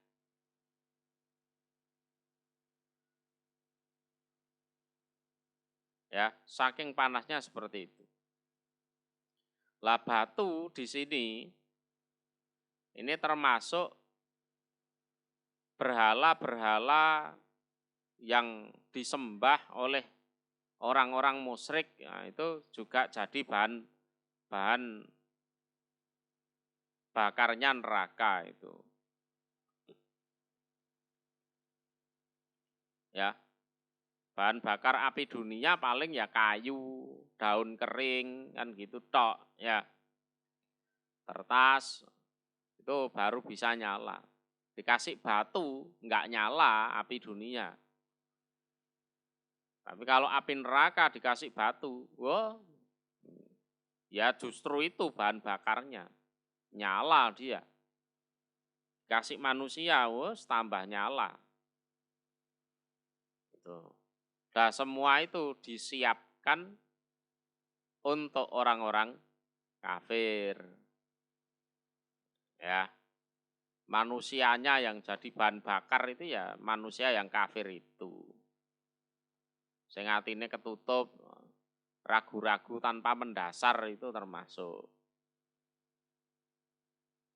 Ya, saking panasnya seperti itu. Lah batu di sini ini termasuk berhala-berhala yang disembah oleh orang-orang musyrik, ya, itu juga jadi bahan bakarnya neraka itu. Ya, bahan bakar api dunia paling ya kayu, daun kering kan gitu tok ya. Kertas itu baru bisa nyala. Dikasih batu nggak nyala api dunia. Tapi kalau api neraka dikasih batu, wah, ya justru itu bahan bakarnya. Nyala dia. Kasih manusia, wah, tambah nyala. Gitu. Nah, semua itu disiapkan untuk orang-orang kafir. Ya. Manusianya yang jadi bahan bakar itu ya manusia yang kafir itu. Sing atine ketutup, ragu-ragu tanpa mendasar itu termasuk.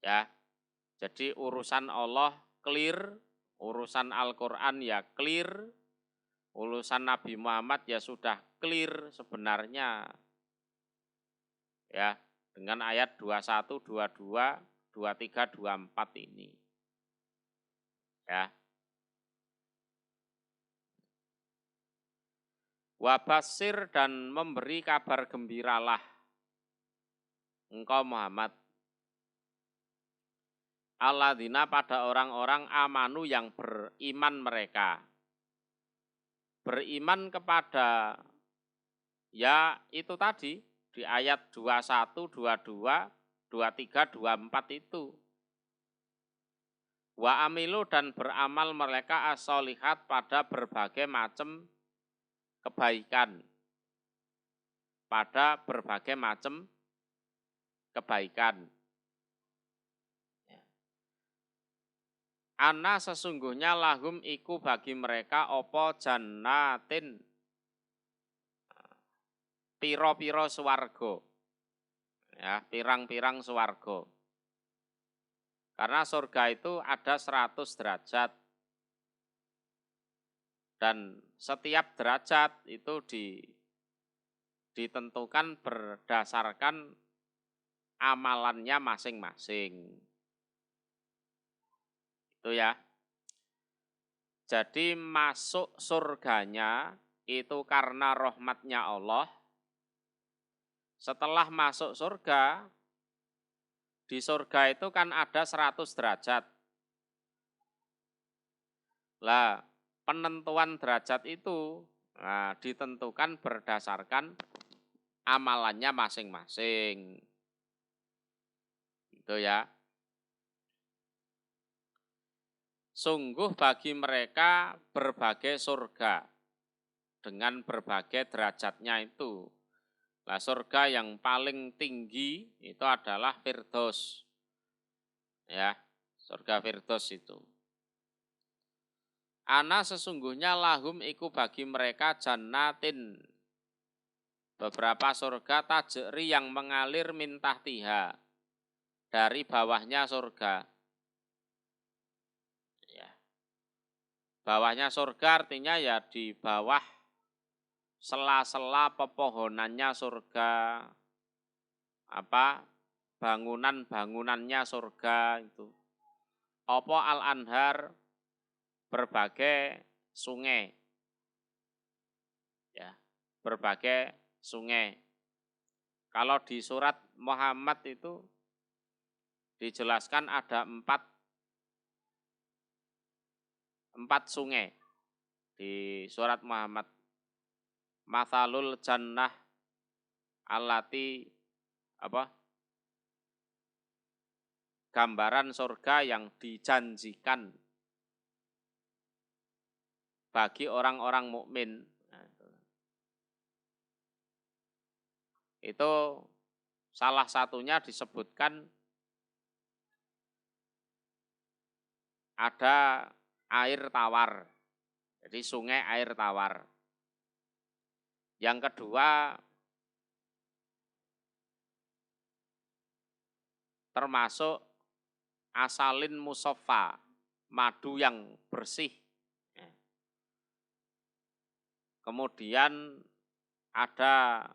Ya. Jadi urusan Allah clear, urusan Al-Qur'an ya clear, urusan Nabi Muhammad ya sudah clear sebenarnya. Ya, dengan ayat 21, 22, 23, 24 ini. Ya. Wabasir dan memberi kabar gembiralah engkau Muhammad alladzina pada orang-orang amanu yang beriman mereka. Beriman kepada ya itu tadi di ayat 21, 22, 23, 24 itu. Wa amilu dan beramal mereka as-solihat pada berbagai macam kebaikan. Pada berbagai macam kebaikan. Ana sesungguhnya lahum iku bagi mereka opo jannatin piro-piro swarga. Ya, pirang-pirang swarga. Karena surga itu ada 100 derajat. Dan setiap derajat itu ditentukan berdasarkan amalannya masing-masing. Itu ya. Jadi masuk surganya itu karena rahmatnya Allah. Setelah masuk surga, di surga itu kan ada 100 derajat. Lah, penentuan derajat itu ditentukan berdasarkan amalannya masing-masing. Itu ya. Sungguh bagi mereka berbagai surga dengan berbagai derajatnya itu. Nah, surga yang paling tinggi itu adalah Firdaus. Ya, surga Firdaus itu. Ana sesungguhnya lahum iku bagi mereka jannatin. Beberapa surga tajri yang mengalir min tahtiha. Dari bawahnya surga. Bawahnya surga artinya ya di bawah sela-sela pepohonannya surga, bangunan-bangunannya surga itu. Opo al-anhar berbagai sungai. Ya, berbagai sungai. Kalau di surat Muhammad itu dijelaskan ada empat sungai di surat Muhammad. Mathalul jannah allati gambaran surga yang dijanjikan bagi orang-orang mukmin. Itu salah satunya disebutkan ada air tawar. Jadi sungai air tawar. Yang kedua termasuk asalin musoffa, madu yang bersih. Kemudian ada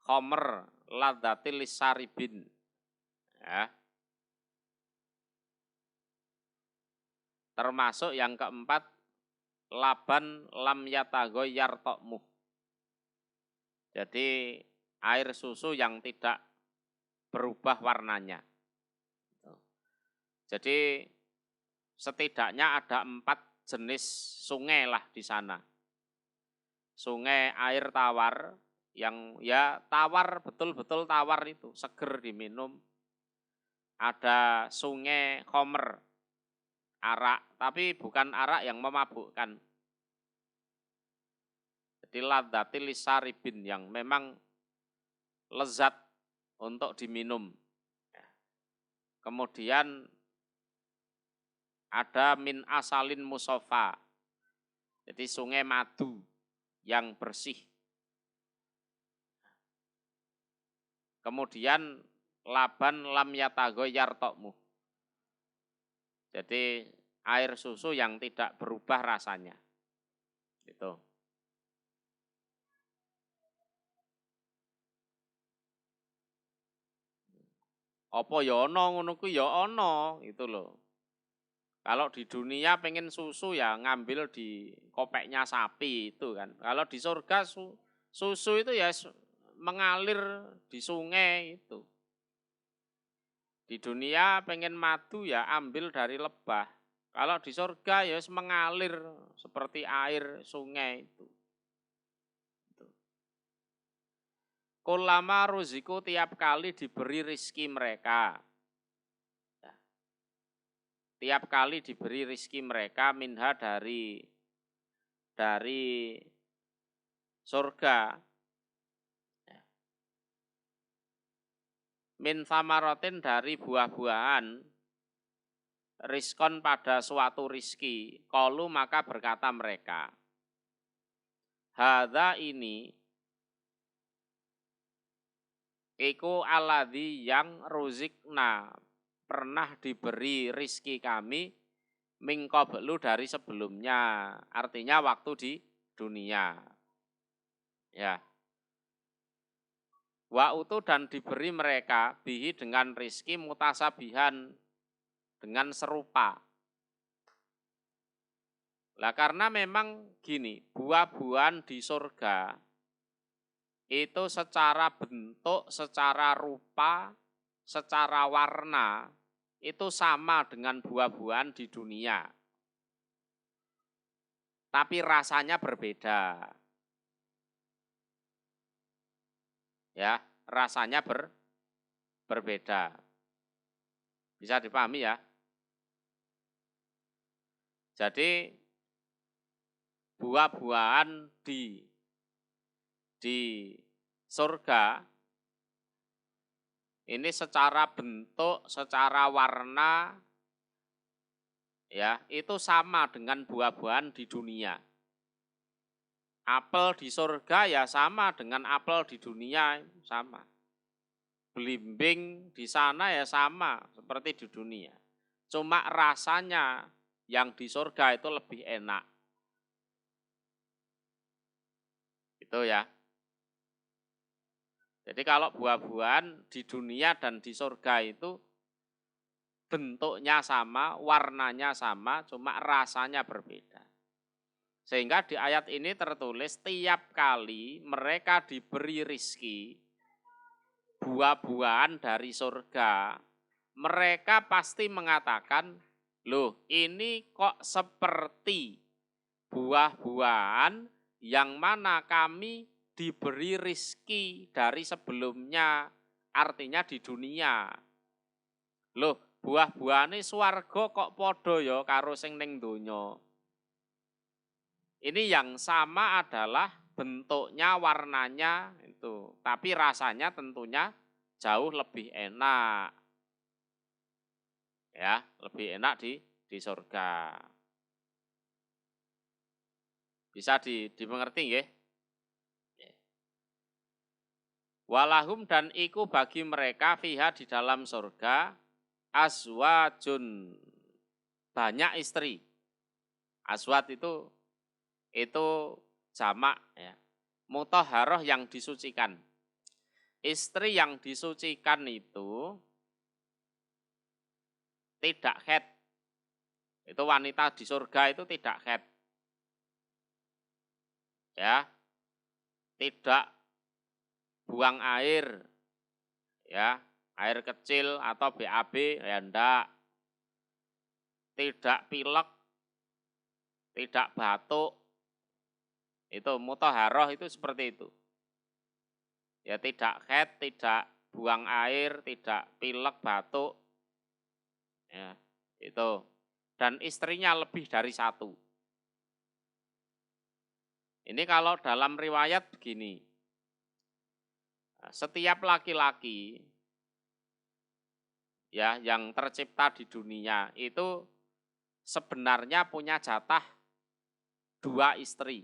khomer ladzatil lisaribin. Ya. Termasuk yang keempat laban lam yatagoyar tokmuh. Jadi air susu yang tidak berubah warnanya. Jadi setidaknya ada 4 jenis sungai lah di sana. Sungai air tawar yang ya tawar, betul-betul tawar itu, seger diminum. Ada sungai khomer, arak, tapi bukan arak yang memabukkan. Jadi ladzatil lisaribin yang memang lezat untuk diminum. Kemudian ada min asalin musoffa. Jadi sungai madu yang bersih. Kemudian laban lam yatagoyar tokmuh. Jadi air susu yang tidak berubah rasanya. Gitu. Apa ya ana ngono kuwi ya ana gitu loh. Kalau di dunia pengen susu ya ngambil di kopeknya sapi itu kan. Kalau di surga susu itu ya mengalir di sungai itu. Di dunia pengen madu ya ambil dari lebah. Kalau di surga ya mengalir seperti air sungai itu. Kulama ruziku tiap kali diberi rizki mereka. Tiap kali diberi rizki mereka minha dari surga. Min samarotin dari buah-buahan. Riskon pada suatu rizki. Qalu maka berkata mereka. Hadza ini. Iku alladzi yang ruzikna pernah diberi rizki kami mingqablu dari sebelumnya, artinya waktu di dunia. Ya. Wa utu dan diberi mereka bihi dengan rizki mutasabihan dengan serupa. Lah karena memang gini, buah-buahan di surga itu secara bentuk, secara rupa, secara warna, itu sama dengan buah-buahan di dunia. Tapi rasanya berbeda. Ya, rasanya berbeda. Bisa dipahami ya? Jadi, buah-buahan di surga ini secara bentuk, secara warna ya, itu sama dengan buah-buahan di dunia. Apel di surga ya sama dengan apel di dunia, sama. Belimbing di sana ya sama seperti di dunia. Cuma rasanya yang di surga itu lebih enak. Itu ya. Jadi kalau buah-buahan di dunia dan di surga itu bentuknya sama, warnanya sama, cuma rasanya berbeda. Sehingga di ayat ini tertulis tiap kali mereka diberi rizki, buah-buahan dari surga, mereka pasti mengatakan, loh ini kok seperti buah-buahan yang mana kami diberi rizki dari sebelumnya, artinya di dunia. Loh, buah-buahane swarga kok podo ya karo sing ning donya. Ini yang sama adalah bentuknya, warnanya itu, tapi rasanya tentunya jauh lebih enak. Ya, lebih enak di surga. Bisa dimengerti nggih? Walahum dan iku bagi mereka fiha di dalam surga azwajun, banyak istri. Azwat itu jamak ya. Mutahharah yang disucikan. Istri yang disucikan itu tidak haid. Itu wanita di surga itu tidak haid. Ya. Tidak buang air, ya, air kecil atau BAB, ya enggak. Tidak pilek, tidak batuk, itu mutahharah itu seperti itu. Ya tidak haid, tidak buang air, tidak pilek, batuk, ya itu. Dan istrinya lebih dari satu. Ini kalau dalam riwayat begini, setiap laki-laki ya yang tercipta di dunia itu sebenarnya punya jatah 2 istri.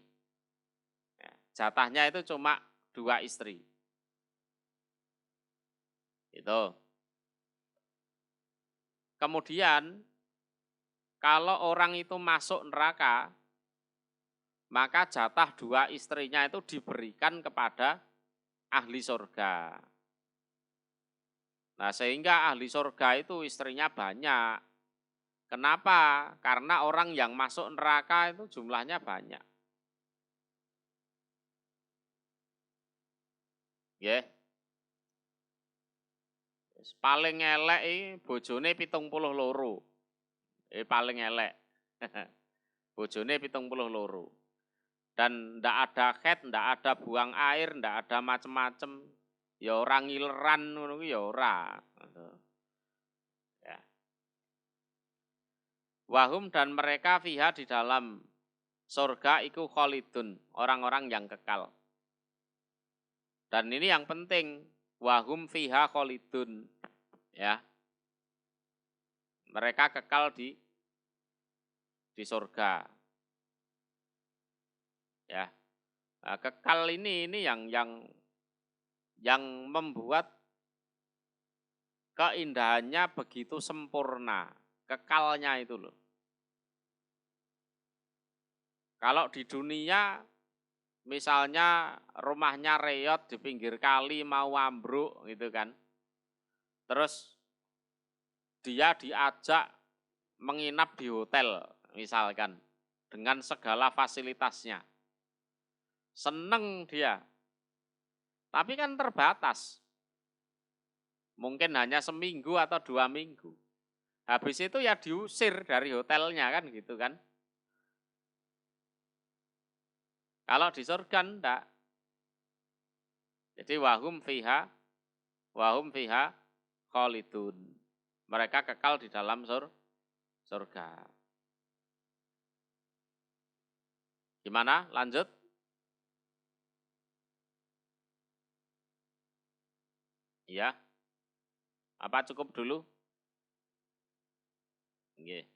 Ya, jatahnya itu cuma 2 istri. Itu. Kemudian kalau orang itu masuk neraka, maka jatah 2 istrinya itu diberikan kepada ahli surga. Nah, sehingga ahli surga itu istrinya banyak. Kenapa? Karena orang yang masuk neraka itu jumlahnya banyak. Ya. Paling elek bojone 72. Paling elek. Bojone 72. Dan ndak ada head, ndak ada buang air, ndak ada macem-macem. Ya ora ngileran ngono ya ora. Ya. Wahum dan mereka fiha di dalam surga iku khalidun, orang-orang yang kekal. Dan ini yang penting, wahum fiha khalidun. Ya. Mereka kekal di surga. Ya. Nah, kekal ini yang membuat keindahannya begitu sempurna, kekalnya itu loh. Kalau di dunia misalnya rumahnya reyot di pinggir kali mau ambruk gitu kan. Terus dia diajak menginap di hotel misalkan dengan segala fasilitasnya. Seneng dia. Tapi kan terbatas. Mungkin hanya seminggu atau 2 minggu. Habis itu ya diusir dari hotelnya kan gitu kan. Kalau di surga enggak. Jadi wahum fiha khalidun. Mereka kekal di dalam surga. Gimana? Lanjut. Iya. Apa cukup dulu? Nggih.